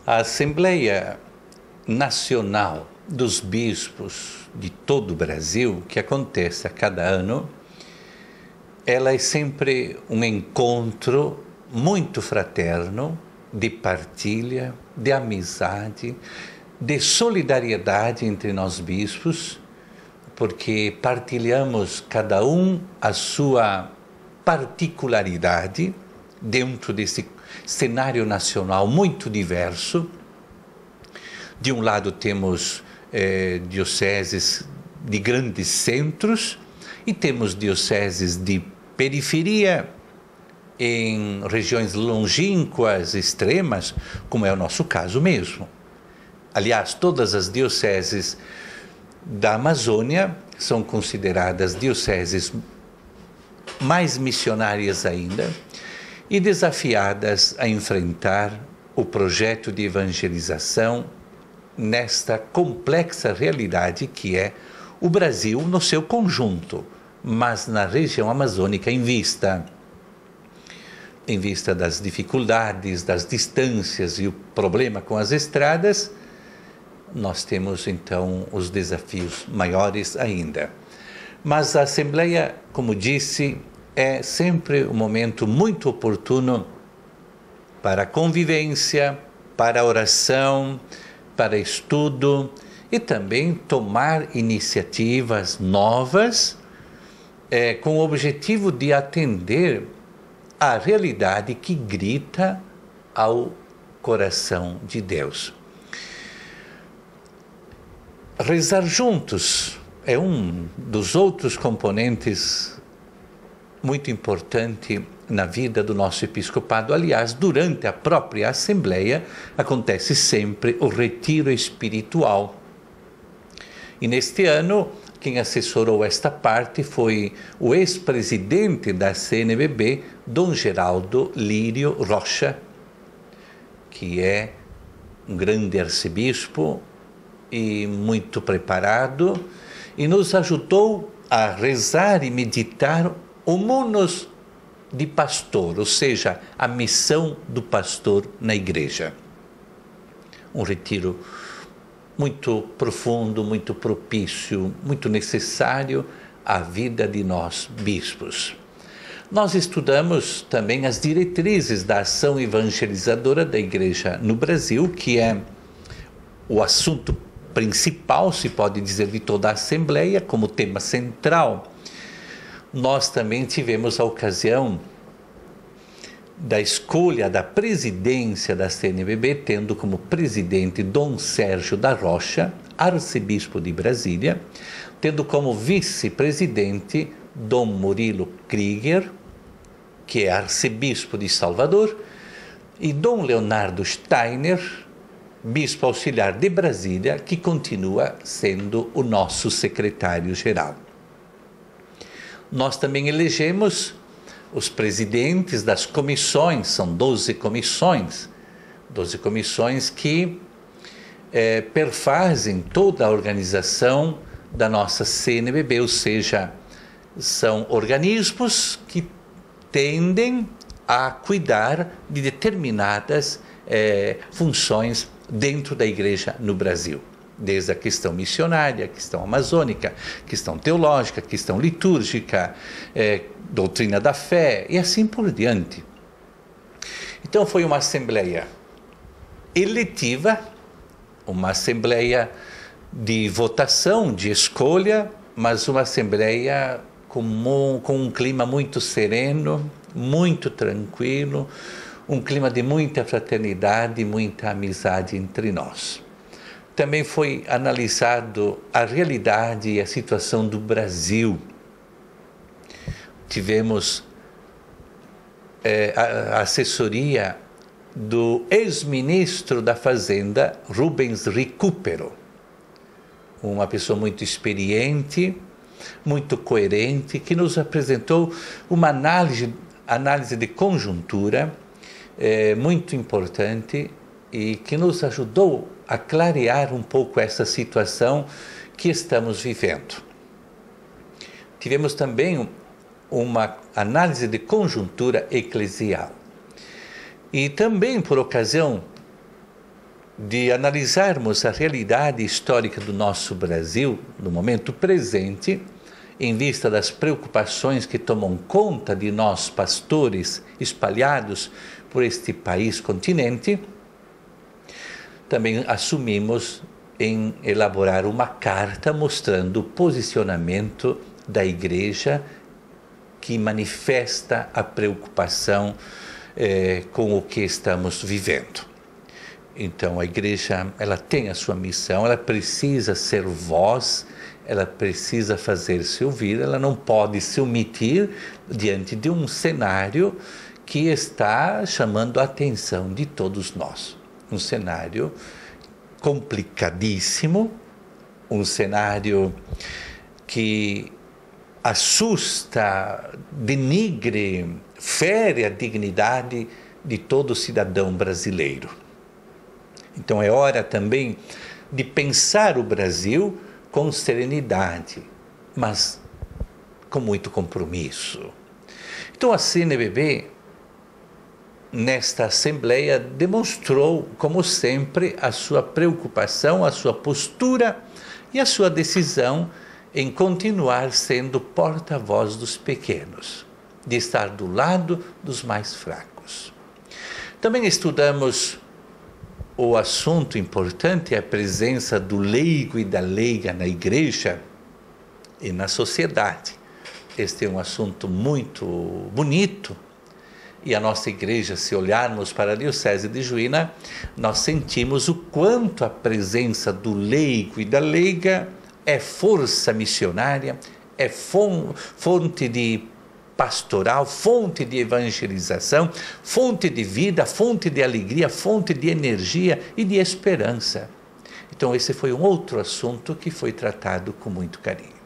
A Assembleia Nacional dos Bispos de todo o Brasil, que acontece a cada ano, ela é sempre um encontro muito fraterno, de partilha, de amizade, de solidariedade entre nós bispos, porque partilhamos cada um a sua particularidade dentro desse cenário nacional muito diverso. De um lado temos dioceses de grandes centros e temos dioceses de periferia, em regiões longínquas, extremas, como é o nosso caso mesmo. Aliás, todas as dioceses da Amazônia são consideradas dioceses mais missionárias ainda e desafiadas a enfrentar o projeto de evangelização nesta complexa realidade que é o Brasil no seu conjunto, mas na região amazônica em vista das dificuldades, das distâncias e o problema com as estradas, nós temos então os desafios maiores ainda. Mas a Assembleia, como disse, é sempre um momento muito oportuno para a convivência, para a oração, para estudo e também tomar iniciativas novas com o objetivo de atender à realidade que grita ao coração de Deus. Rezar juntos é um dos outros componentes muito importante na vida do nosso episcopado. Aliás, durante a própria Assembleia acontece sempre o retiro espiritual. E neste ano, quem assessorou esta parte foi o ex-presidente da CNBB, Dom Geraldo Lírio Rocha, que é um grande arcebispo e muito preparado, e nos ajudou a rezar e meditar o munus de pastor, ou seja, a missão do pastor na igreja. Um retiro muito profundo, muito propício, muito necessário à vida de nós bispos. Nós estudamos também as diretrizes da ação evangelizadora da igreja no Brasil, que é o assunto principal, se pode dizer, de toda a Assembleia, como tema central. Nós também tivemos a ocasião da escolha da presidência da CNBB, tendo como presidente Dom Sérgio da Rocha, arcebispo de Brasília, tendo como vice-presidente Dom Murilo Krieger, que é arcebispo de Salvador, e Dom Leonardo Steiner, bispo auxiliar de Brasília, que continua sendo o nosso secretário-geral. Nós também elegemos os presidentes das comissões, são 12 comissões que perfazem toda a organização da nossa CNBB, ou seja, são organismos que tendem a cuidar de determinadas funções dentro da igreja no Brasil, desde a questão missionária, a questão amazônica, questão teológica, questão litúrgica, doutrina da fé e assim por diante. Então foi uma assembleia eletiva, uma assembleia de votação, de escolha, mas uma assembleia com um clima muito sereno, muito tranquilo, um clima de muita fraternidade, muita amizade entre nós. Também foi analisado a realidade e a situação do Brasil. Tivemos a assessoria do ex-ministro da Fazenda, Rubens Recupero, uma pessoa muito experiente, muito coerente, que nos apresentou uma análise de conjuntura muito importante e que nos ajudou a clarear um pouco essa situação que estamos vivendo. Tivemos também uma análise de conjuntura eclesial. E também, por ocasião de analisarmos a realidade histórica do nosso Brasil, no momento presente, em vista das preocupações que tomam conta de nós, pastores espalhados por este país continente, também assumimos em elaborar uma carta mostrando o posicionamento da Igreja que manifesta a preocupação com o que estamos vivendo. Então, a Igreja, ela tem a sua missão, ela precisa ser voz, ela precisa fazer-se ouvir, ela não pode se omitir diante de um cenário que está chamando a atenção de todos nós. Um cenário complicadíssimo, um cenário que assusta, denigre, fere a dignidade de todo cidadão brasileiro. Então é hora também de pensar o Brasil com serenidade, mas com muito compromisso. Então a CNBB, nesta Assembleia, demonstrou, como sempre, a sua preocupação, a sua postura e a sua decisão em continuar sendo porta-voz dos pequenos, de estar do lado dos mais fracos. Também estudamos o assunto importante, a presença do leigo e da leiga na Igreja e na sociedade. Este é um assunto muito bonito, e a nossa Igreja, se olharmos para a Diocese de Juína, nós sentimos o quanto a presença do leigo e da leiga é força missionária, é fonte de pastoral, fonte de evangelização, fonte de vida, fonte de alegria, fonte de energia e de esperança. Então esse foi um outro assunto que foi tratado com muito carinho.